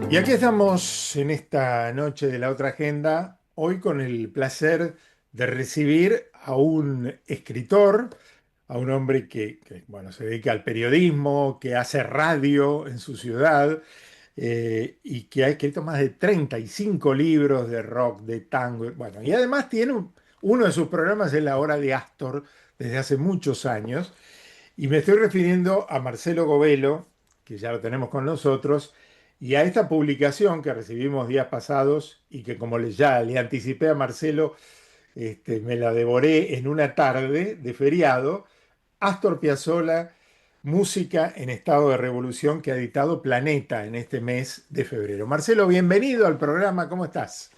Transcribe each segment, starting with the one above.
Y aquí estamos en esta noche de la otra agenda, hoy con el placer de recibir a un escritor, a un hombre bueno, se dedica al periodismo, que hace radio en su ciudad y que ha escrito más de 35 libros de rock, de tango, bueno, y además tiene uno de sus programas en La Hora de Astor desde hace muchos años, y me estoy refiriendo a Marcelo Govelo, que ya lo tenemos con nosotros, y a esta publicación que recibimos días pasados y que como ya le anticipé a Marcelo, me la devoré en una tarde de feriado, Astor Piazzolla, música en estado de revolución, que ha editado Planeta en este mes de febrero. Marcelo, bienvenido al programa, ¿cómo estás?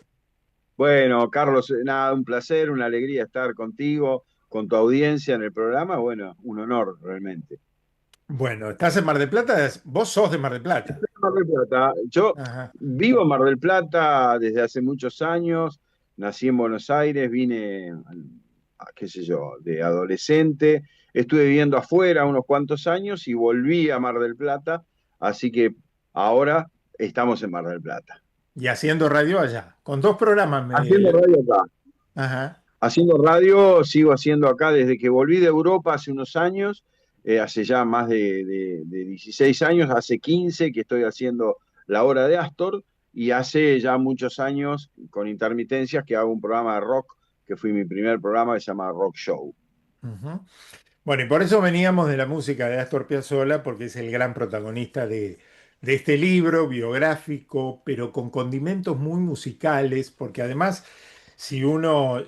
Bueno, Carlos, nada, un placer, una alegría estar contigo, con tu audiencia en el programa. Bueno, un honor realmente. Bueno, ¿estás en Mar del Plata? Vos sos de Mar del Plata. Mar del Plata. Yo Ajá. vivo en Mar del Plata desde hace muchos años. Nací en Buenos Aires, vine, qué sé yo, de adolescente. Estuve viviendo afuera unos cuantos años y volví a Mar del Plata. Así que ahora estamos en Mar del Plata. Y haciendo radio allá, con dos programas. Haciendo radio acá. Ajá. Haciendo radio, sigo haciendo acá desde que volví de Europa hace unos años, hace ya más de 16 años, hace 15 que estoy haciendo La Hora de Astor y hace ya muchos años, con intermitencias, que hago un programa de rock, que fue mi primer programa, que se llama Rock Show. Ujú. Bueno, y por eso veníamos de la música de Astor Piazzolla, porque es el gran protagonista de este libro biográfico, pero con condimentos muy musicales, porque además, si uno,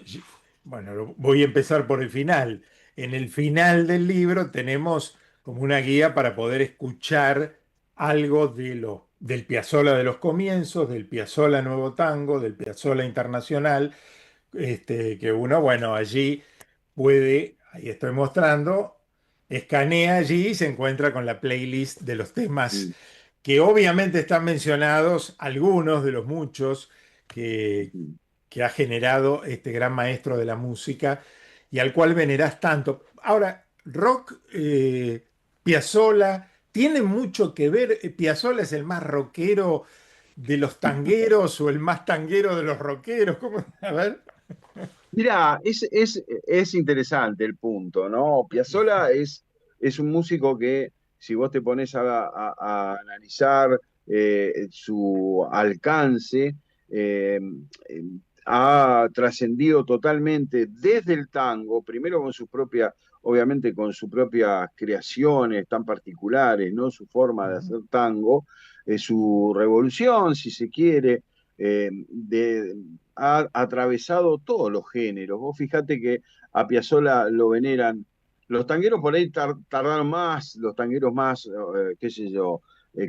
bueno, voy a empezar por el final. En el final del libro tenemos como una guía para poder escuchar algo del Piazzolla de los comienzos, del Piazzolla Nuevo Tango, del Piazzolla Internacional, que uno, bueno, allí puede, ahí estoy mostrando, escanea allí y se encuentra con la playlist de los temas Mm, que obviamente están mencionados, algunos de los muchos que, mm. que ha generado este gran maestro de la música y al cual venerás tanto. Ahora, rock, Piazzolla, tiene mucho que ver. Piazzolla es el más rockero de los tangueros o el más tanguero de los rockeros. ¿Cómo? A ver. Mirá, es interesante el punto, ¿no? Piazzolla es un músico que, si vos te pones a analizar su alcance, eh, eh, ha trascendido totalmente desde el tango, primero con su propia, obviamente con sus propias creaciones tan particulares, ¿no? Su forma de Ujú. hacer tango, su revolución, si se quiere, de ha atravesado todos los géneros. Vos fijate que a Piazzolla lo veneran. Los tangueros por ahí tardaron más, los tangueros más, qué sé yo,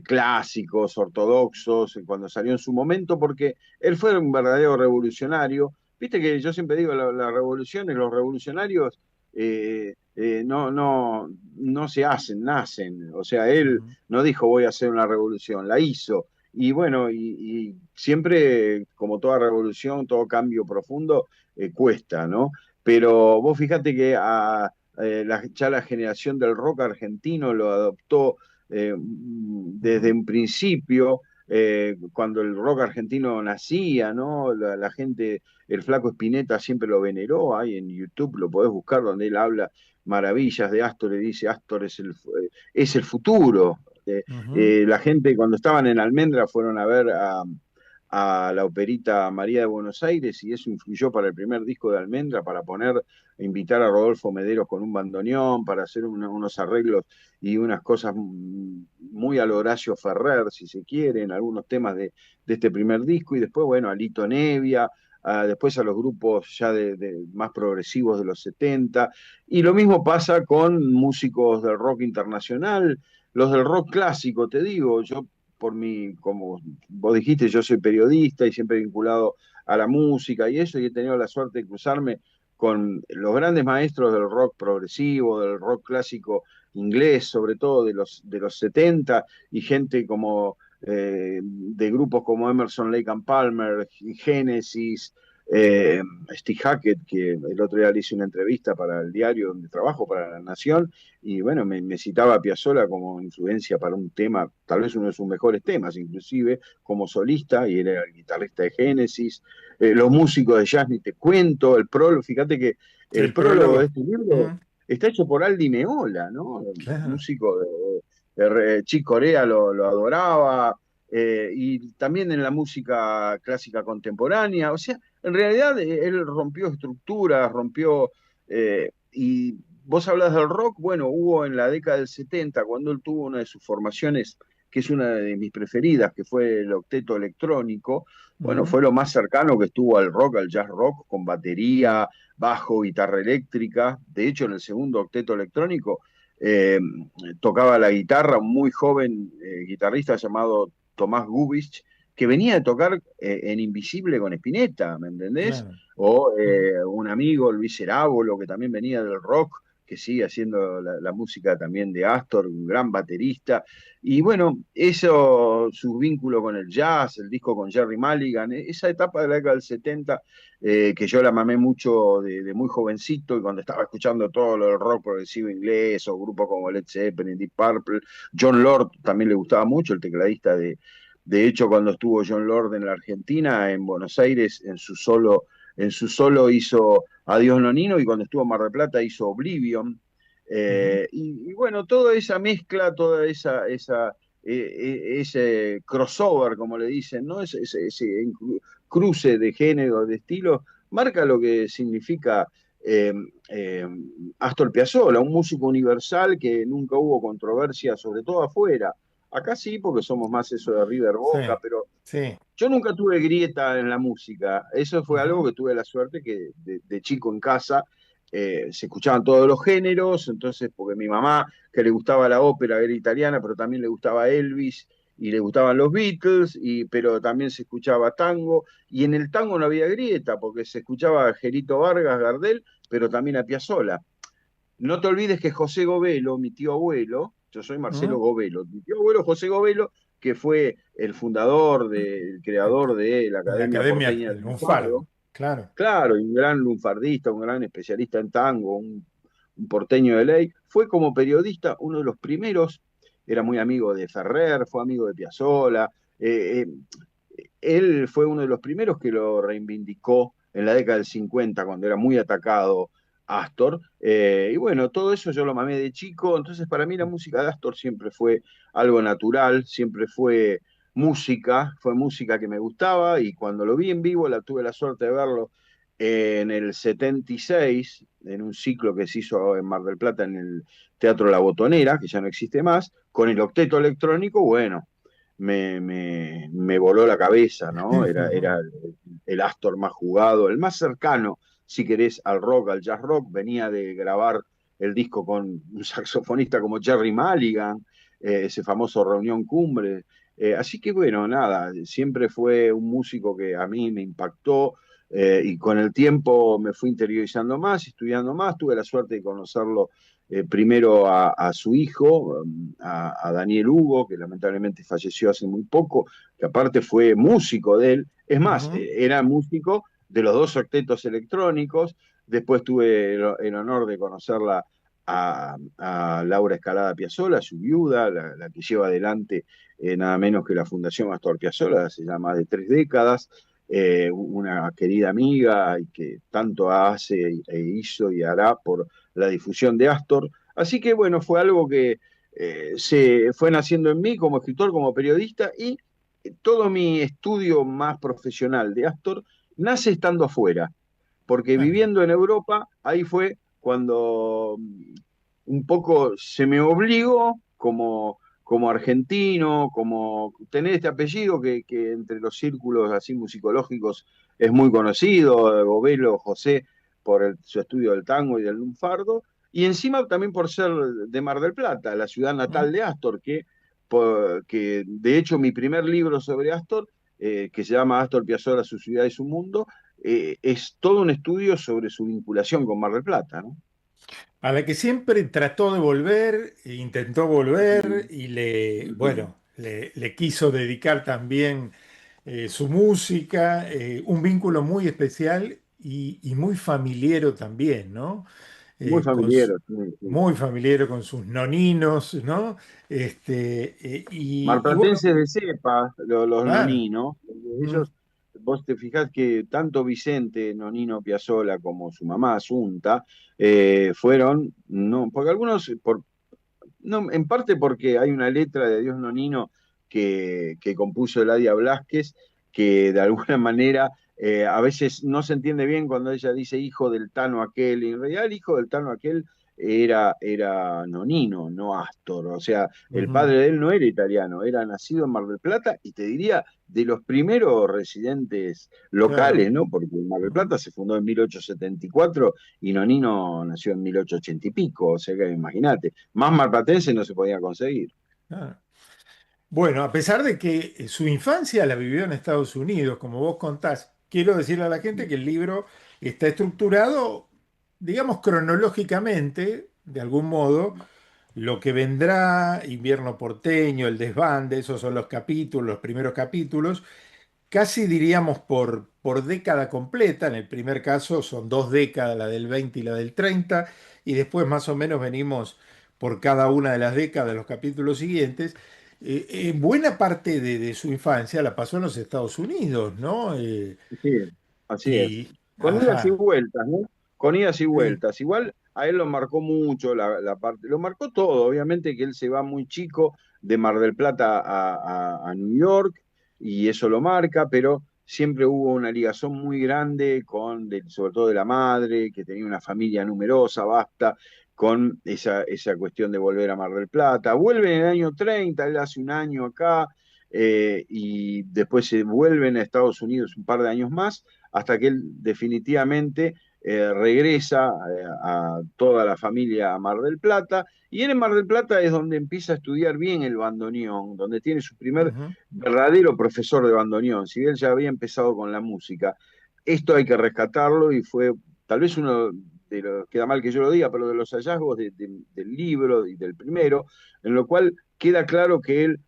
clásicos, ortodoxos, cuando salió en su momento, porque él fue un verdadero revolucionario. Viste que yo siempre digo, las revoluciones, los revolucionarios no se hacen, nacen. O sea, él Ujú. no dijo voy a hacer una revolución, la hizo. Y bueno, y siempre, como toda revolución, todo cambio profundo, cuesta, ¿no? Pero vos fíjate que ya la generación del rock argentino lo adoptó desde Ujú. un principio, cuando el rock argentino nacía, ¿no? La gente, el Flaco Spinetta siempre lo veneró, ahí en YouTube lo podés buscar, donde él habla maravillas de Astor y dice, Astor es el futuro. Ujú. La gente cuando estaban en Almendra fueron a ver a la operita María de Buenos Aires y eso influyó para el primer disco de Almendra, para poner, invitar a Rodolfo Mederos con un bandoneón, para hacer unos arreglos y unas cosas muy al Horacio Ferrer, si se quiere, en algunos temas de este primer disco, y después, bueno, a Lito Nevia, después a los grupos ya más progresivos de los 70, y lo mismo pasa con músicos del rock internacional, los del rock clásico, te digo, yo por mi, como vos dijiste, yo soy periodista y siempre vinculado a la música y eso, y he tenido la suerte de cruzarme con los grandes maestros del rock progresivo, del rock clásico inglés, sobre todo de los 70, y gente como de grupos como Emerson, Lake and Palmer, Genesis, eh, Steve Hackett, que el otro día le hice una entrevista para el diario donde trabajo, para La Nación, y bueno, me citaba a Piazzolla como influencia para un tema, tal vez uno de sus mejores temas, inclusive como solista, y él era el guitarrista de Génesis. Los músicos de jazz, ni te cuento, el prólogo, fíjate que el El prólogo de prólogo. este libro Mm, está hecho por Aldi Meola, ¿no? El claro. músico de Chick Corea lo adoraba, y también en la música clásica contemporánea, o sea, en realidad él rompió estructuras, y vos hablas del rock, bueno, hubo en la década del 70, cuando él tuvo una de sus formaciones, que es una de mis preferidas, que fue el octeto electrónico, bueno, Mm, fue lo más cercano que estuvo al rock, al jazz rock, con batería, bajo, guitarra eléctrica. De hecho, en el segundo octeto electrónico eh, tocaba la guitarra un muy joven guitarrista llamado Tomás Gubich, que venía de tocar en Invisible con Spinetta, ¿me entendés? claro. O Mm, un amigo, Luis Erábolo, que también venía del rock, que sigue haciendo la música también de Astor, un gran baterista. Y bueno, eso, su vínculo con el jazz, el disco con Jerry Mulligan, esa etapa de la década del 70, que yo la mamé mucho de muy jovencito, y cuando estaba escuchando todo lo del rock progresivo inglés, o grupos como Led Zeppelin, Deep Purple, John Lord también le gustaba mucho, el tecladista de hecho, cuando estuvo John Lord en la Argentina, en Buenos Aires, en su solo hizo Adiós Nonino, y cuando estuvo en Mar del Plata hizo Oblivion. ujú, Y bueno, toda esa mezcla, ese crossover, como le dicen, ¿no? Ese cruce de género, de estilo, marca lo que significa eh, eh, Astor Piazzolla, un músico universal que nunca hubo controversia, sobre todo afuera. Acá sí, porque somos más eso de River sí, Boca, pero sí. yo nunca tuve grieta en la música. Eso fue algo Ujú, que tuve la suerte que de chico en casa se escuchaban todos los géneros, entonces, porque mi mamá, que le gustaba la ópera, era italiana, pero también le gustaba Elvis y le gustaban los Beatles, pero también se escuchaba tango, y en el tango no había grieta, porque se escuchaba a Gerito Vargas, Gardel, pero también a Piazzolla. No te olvides que José Govelo, mi tío abuelo, yo soy Marcelo ujú. Govelo, mi tío abuelo José Govelo, que fue el fundador, el creador de la La Academia Academia Porteña del Lunfardo, Lunfardo, claro. claro, y un gran lunfardista, un gran especialista en tango, un porteño de ley, fue como periodista uno de los primeros, era muy amigo de Ferrer, fue amigo de Piazzolla, él fue uno de los primeros que lo reivindicó en la década del 50, cuando era muy atacado Astor. Y bueno, todo eso yo lo mamé de chico, entonces para mí la música de Astor siempre fue algo natural, siempre fue música que me gustaba, y cuando lo vi en vivo, tuve la suerte de verlo en el 76, en un ciclo que se hizo en Mar del Plata en el Teatro La Botonera, que ya no existe más, con el octeto electrónico. Bueno, me voló la cabeza, ¿no? Era el Astor más jugado, el más cercano, si querés, al rock, al jazz rock. Venía de grabar el disco con un saxofonista como Jerry Mulligan, ese famoso Reunión Cumbre. Así que bueno, nada, siempre fue un músico que a mí me impactó, y con el tiempo me fui interiorizando más, estudiando más. Tuve la suerte de conocerlo primero a su hijo, a Daniel Hugo, que lamentablemente falleció hace muy poco, que aparte fue músico de él. Es más, Ujú, era músico de los dos octetos electrónicos. Después tuve el honor de conocerla a Laura Escalada Piazzolla, su viuda, la que lleva adelante nada menos que la Fundación Astor Piazzolla hace ya más de 3 décadas. Una querida amiga, y que tanto hace e hizo y hará por la difusión de Astor. Así que bueno, fue algo que se fue naciendo en mí como escritor, como periodista, y todo mi estudio más profesional de Astor nace estando afuera, porque está bien. viviendo en Europa, ahí fue cuando un poco se me obligó como argentino, como tener este apellido que entre los círculos así musicológicos es muy conocido, Govelo José, por su estudio del tango y del lunfardo, y encima también por ser de Mar del Plata, la ciudad Mm. natal de Astor, que de hecho mi primer libro sobre Astor, que se llama Astor Piazzolla, su ciudad y su mundo, es todo un estudio sobre su vinculación con Mar del Plata, ¿no? A la que siempre trató de volver, e intentó volver Ujú, y le, ujú, bueno, le quiso dedicar también. su música, un vínculo muy especial y muy familiero también, ¿no? Muy Con familiar, sí, sí. muy familiero con sus noninos, ¿no? Y bueno, Marplatenses de cepa, los claro. noninos. Mm, Ellos, vos te fijás que tanto Vicente Nonino Piazzolla como su mamá Asunta fueron, no, porque algunos, no, en parte porque hay una letra de Dios Nonino que compuso Eladia Blasquez, que de alguna manera a veces no se entiende bien cuando ella dice hijo del Tano aquel, y en realidad el hijo del Tano aquel era Nonino, no Astor, o sea, el ujú, padre de él no era italiano, era nacido en Mar del Plata y te diría de los primeros residentes claro. locales, ¿no? Porque Mar del Ujú, Plata se fundó en 1874 y Nonino nació en 1880 y pico, o sea que imagínate. Más marplatense no se podía conseguir. claro. Bueno, a pesar de que su infancia la vivió en Estados Unidos, como vos contás, quiero decirle a la gente que el libro está estructurado, digamos, cronológicamente, de algún modo, lo que vendrá, Invierno porteño, El desbande, esos son los capítulos, los primeros capítulos, casi diríamos por década completa. En el primer caso son dos décadas, la del 20 y la del 30, y después más o menos venimos por cada una de las décadas de los capítulos siguientes. Buena parte de su infancia la pasó en los Estados Unidos, ¿no? Sí, así es. Y, Con idas y ajá, vueltas, ¿no? Con idas y sí, vueltas. Igual a él lo marcó mucho la parte, lo marcó todo, obviamente que él se va muy chico de Mar del Plata a New York y eso lo marca, pero siempre hubo una ligación muy grande sobre todo de la madre, que tenía una familia numerosa, vasta, con esa cuestión de volver a Mar del Plata. Vuelve en el año 30, él hace un año acá, y después se vuelven a Estados Unidos un par de años más, hasta que él definitivamente regresa a toda la familia a Mar del Plata, y él en Mar del Plata es donde empieza a estudiar bien el bandoneón, donde tiene su primer ujú, verdadero profesor de bandoneón, si él ya había empezado con la música. Esto hay que rescatarlo y fue tal vez uno de los, queda mal que yo lo diga, pero de los hallazgos del libro y del primero, en lo cual queda claro que él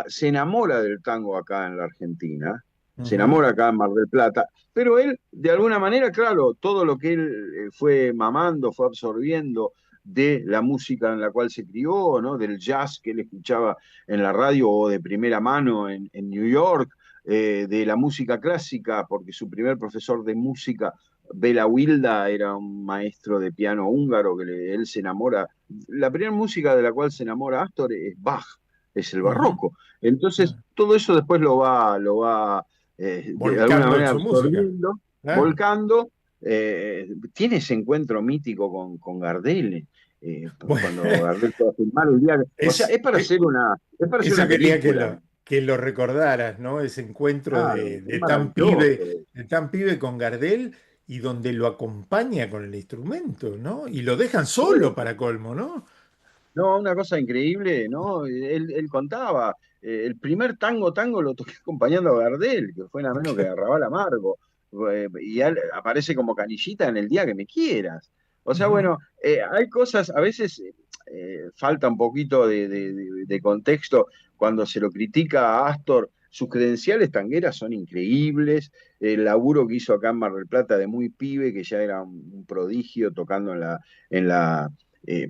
se enamora del tango acá en la Argentina, se ujú, enamora acá en Mar del Plata, pero él, de alguna manera, claro, todo lo que él fue mamando, fue absorbiendo de la música en la cual se crió, ¿no? Del jazz que él escuchaba en la radio o de primera mano en New York, de la música clásica, porque su primer profesor de música, Bela Wilda, era un maestro de piano húngaro él se enamora. La primera música de la cual se enamora Astor es Bach, es el ujú. barroco. Entonces, todo eso después lo va de alguna Volcando en manera su música, absorbiendo, claro. volcando. Tiene ese encuentro mítico con Gardel, Bueno, cuando Gardel fue a filmar el día. O sea, es, es para hacer eso una quería película. que lo recordaras, ¿no? Ese encuentro Claro, es de maravilloso. tan pibe con Gardel y donde lo acompaña con el instrumento, ¿no? Y lo dejan solo Sí. para colmo, ¿no? No, una cosa increíble, ¿no? Él contaba, el primer tango lo toqué acompañando a Gardel, que fue nada menos que Arrabal Amargo, y él aparece como canillita en el día que me quieras. O sea, Ujú, bueno, hay cosas, a veces falta un poquito de contexto cuando se lo critica a Astor. Sus credenciales tangueras son increíbles, el laburo que hizo acá en Mar del Plata de muy pibe, que ya era un prodigio tocando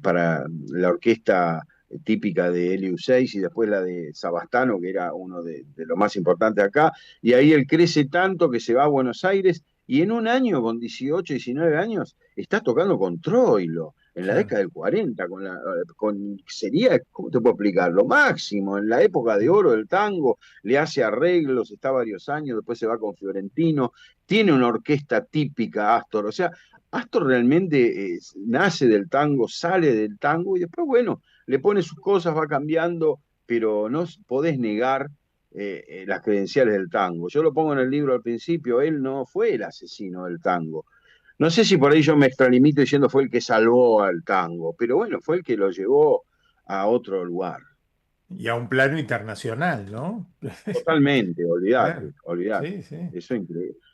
para la orquesta típica de Helios 6 y después la de Sabastano, que era uno de los más importantes acá, y ahí él crece tanto que se va a Buenos Aires y en un año, con 18, 19 años, está tocando con Troilo, en la claro. década del 40, sería, ¿cómo te puedo explicar? Lo máximo, en la época de oro del tango, le hace arreglos, está varios años, después se va con Fiorentino, tiene una orquesta típica, Astor, o sea, Astor realmente nace del tango, sale del tango y después, bueno, le pone sus cosas, va cambiando, pero no podés negar las credenciales del tango. Yo lo pongo en el libro al principio, él no fue el asesino del tango. No sé si por ahí yo me extralimito diciendo fue el que salvó al tango, pero bueno, fue el que lo llevó a otro lugar. Y a un plano internacional, ¿no? Totalmente, olvídate, Claro. olvídate. Sí, sí.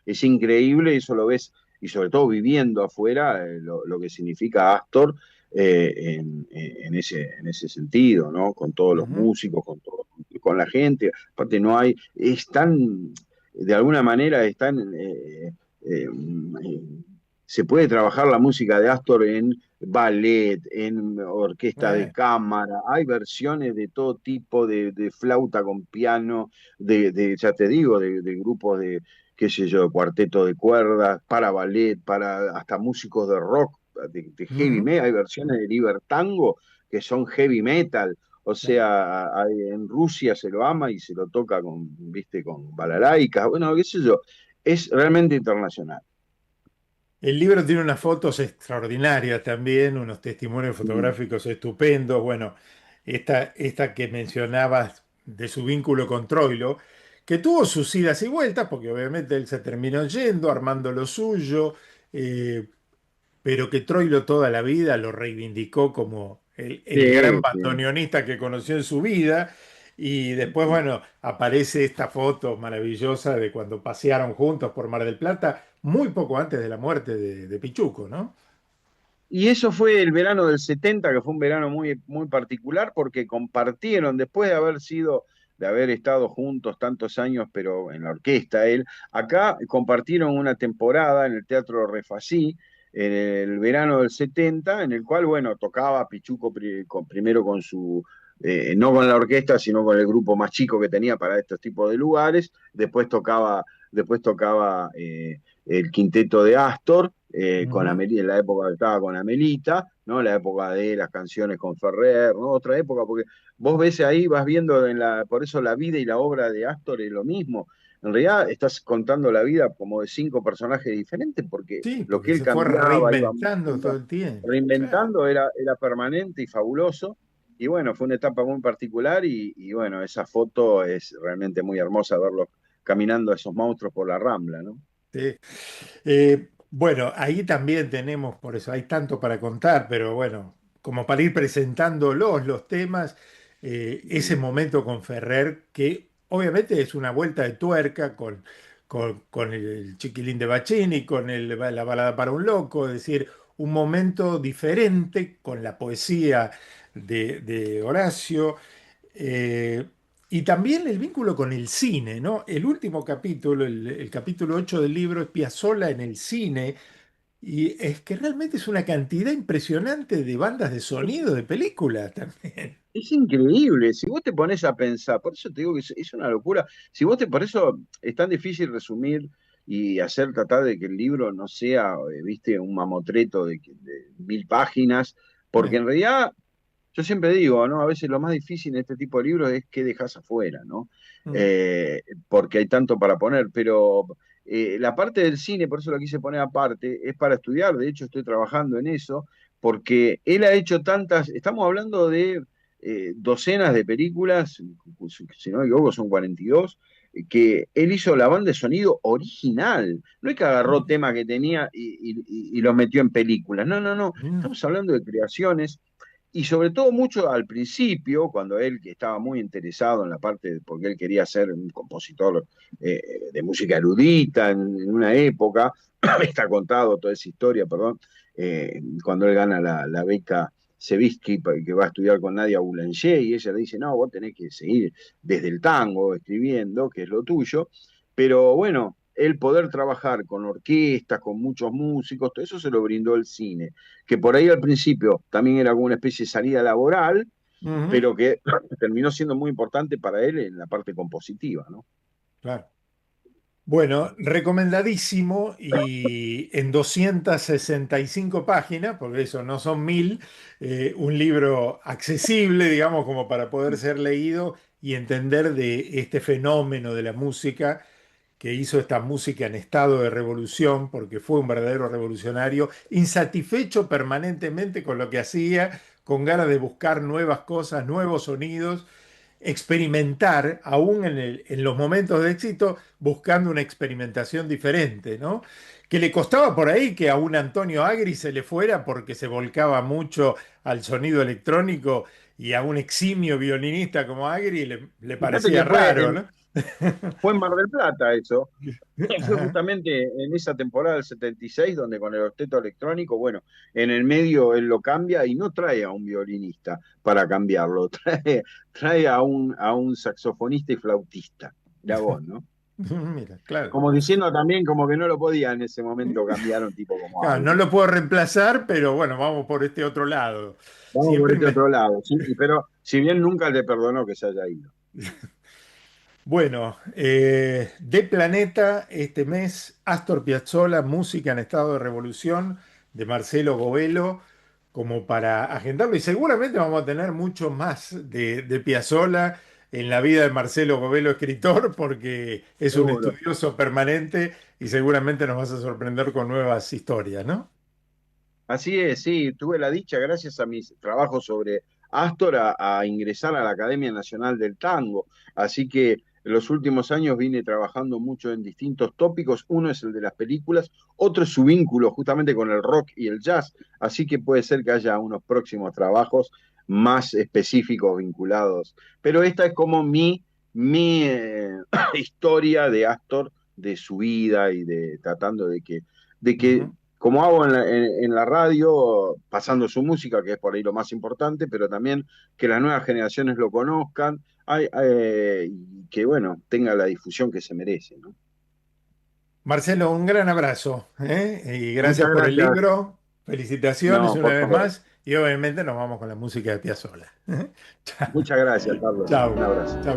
Es increíble, eso lo ves, y sobre todo viviendo afuera, lo que significa Astor en ese sentido, ¿no? Con todos los Ujú, músicos, con la gente. Aparte no hay, es tan, de alguna manera están, eh, se puede trabajar la música de Astor en ballet, en orquesta de Eh, cámara, hay versiones de todo tipo, de flauta con piano, ya te digo, de grupos de, qué sé yo, cuarteto de cuerdas, para ballet, para hasta músicos de rock, de heavy ujú, metal, hay versiones de Libertango que son heavy metal. O claro. sea, en Rusia se lo ama y se lo toca con, viste, con balalaicas, bueno, qué sé yo, es realmente internacional. El libro tiene unas fotos extraordinarias también, unos testimonios Mm. fotográficos estupendos. Bueno, esta que mencionabas de su vínculo con Troilo, que tuvo sus idas y vueltas, porque obviamente él se terminó yendo, armando lo suyo, eh, pero que Troilo toda la vida lo reivindicó como el gran Sí, sí. bandoneonista que conoció en su vida. Y después, bueno, aparece esta foto maravillosa de cuando pasearon juntos por Mar del Plata, muy poco antes de la muerte de Pichuco, ¿no? Y eso fue el verano del 70, que fue un verano muy, muy particular, porque compartieron, después de haber sido, de haber estado juntos tantos años, pero en la orquesta él, acá compartieron una temporada en el Teatro Refasí, en el verano del 70, en el cual, bueno, tocaba Pichuco primero con su, no con la orquesta, sino con el grupo más chico que tenía para estos tipos de lugares, después tocaba el quinteto de Astor, con Ujú. En la época que estaba con Amelita, ¿no? La época de las canciones con Ferrer, ¿no? Otra época, porque vos ves ahí, vas viendo por eso la vida y la obra de Astor es lo mismo. En realidad estás contando la vida como de 5 personajes diferentes, porque Sí, lo que porque él se fue cambiaba, reinventando todo el tiempo. Claro. reinventando, era permanente y fabuloso. Y bueno, fue una etapa muy particular y bueno, esa foto es realmente muy hermosa verlos caminando a esos monstruos por la Rambla, ¿no? Sí. Bueno, ahí también tenemos, por eso hay tanto para contar, pero bueno, como para ir presentándolos los temas, ese momento con Ferrer, que obviamente es una vuelta de tuerca con el Chiquilín de Bacchini, con la balada para un loco, es decir, un momento diferente con la poesía de Horacio. eh, y también el vínculo con el cine, ¿no? El último capítulo, el capítulo 8 del libro, es Piazzolla en el cine, y es que realmente es una cantidad impresionante de bandas de sonido de película también. Es increíble, si vos te pones a pensar, por eso te digo que es una locura, si vos por eso es tan difícil resumir y hacer tratar de que el libro no sea, viste, un mamotreto de 1000 páginas, porque Eh, en realidad, yo siempre digo, ¿no? A veces lo más difícil en este tipo de libros es qué dejas afuera, ¿no? mm, Eh, Porque hay tanto para poner, pero la parte del cine, por eso lo quise poner aparte, es para estudiar, de hecho estoy trabajando en eso, porque él ha hecho tantas, estamos hablando de docenas de películas, si no me equivoco son 42, que él hizo la banda de sonido original, no es que agarró mm, temas que tenía y los metió en películas, no, no, no, mm, estamos hablando de creaciones y sobre todo mucho al principio, cuando él que estaba muy interesado en la parte, porque él quería ser un compositor de música erudita en una época, está contado toda esa historia, perdón, cuando él gana la beca Sevisky, que va a estudiar con Nadia Boulanger, y ella le dice, no, vos tenés que seguir desde el tango, escribiendo, que es lo tuyo, pero bueno, el poder trabajar con orquestas, con muchos músicos, todo eso se lo brindó el cine, que por ahí al principio también era como una especie de salida laboral, ujú, pero que terminó siendo muy importante para él en la parte compositiva, ¿no? claro. Bueno, recomendadísimo y en 265 páginas, porque eso no son 1000, un libro accesible, digamos, como para poder ser leído y entender de este fenómeno de la música que hizo esta música en estado de revolución, porque fue un verdadero revolucionario, insatisfecho permanentemente con lo que hacía, con ganas de buscar nuevas cosas, nuevos sonidos, experimentar, aún en los momentos de éxito, buscando una experimentación diferente, ¿no? Que le costaba por ahí que a un Antonio Agri se le fuera porque se volcaba mucho al sonido electrónico y a un eximio violinista como Agri le Fíjate parecía que raro, ¿no? fue en Mar del Plata eso. Fue Ajá. justamente en esa temporada del 76 donde con el octeto electrónico, bueno, en el medio él lo cambia y no trae a un violinista para cambiarlo, trae a un saxofonista y flautista. Mirá vos, ¿no? Mira, claro. Como diciendo también como que no lo podía en ese momento cambiar a un tipo como Claro, no Aldo. lo puedo reemplazar, pero bueno, vamos por este otro lado. Vamos por Siempre este me... otro lado, sí, pero si bien nunca le perdonó que se haya ido. Bueno, de Planeta, este mes, Astor Piazzolla, Música en estado de revolución, de Marcelo Govelo, como para agendarlo. Y seguramente vamos a tener mucho más de Piazzolla en la vida de Marcelo Govelo, escritor, porque es un Seguro. estudioso permanente y seguramente nos vas a sorprender con nuevas historias, ¿no? Así es, sí, tuve la dicha, gracias a mis trabajos sobre Astor, a ingresar a la Academia Nacional del Tango. Así que en los últimos años vine trabajando mucho en distintos tópicos. Uno es el de las películas, otro es su vínculo justamente con el rock y el jazz. Así que puede ser que haya unos próximos trabajos más específicos vinculados. Pero esta es como mi historia de Astor, de su vida y de tratando de que Ujú. como hago en la radio, pasando su música, que es por ahí lo más importante, pero también que las nuevas generaciones lo conozcan y que, bueno, tenga la difusión que se merece, ¿no? Marcelo, un gran abrazo, ¿eh? Y Muchas gracias por el gracias. libro. Felicitaciones No, una por vez favor. más. Y obviamente nos vamos con la música de Piazzolla. Muchas gracias, Carlos. Chao. Un abrazo. Chao.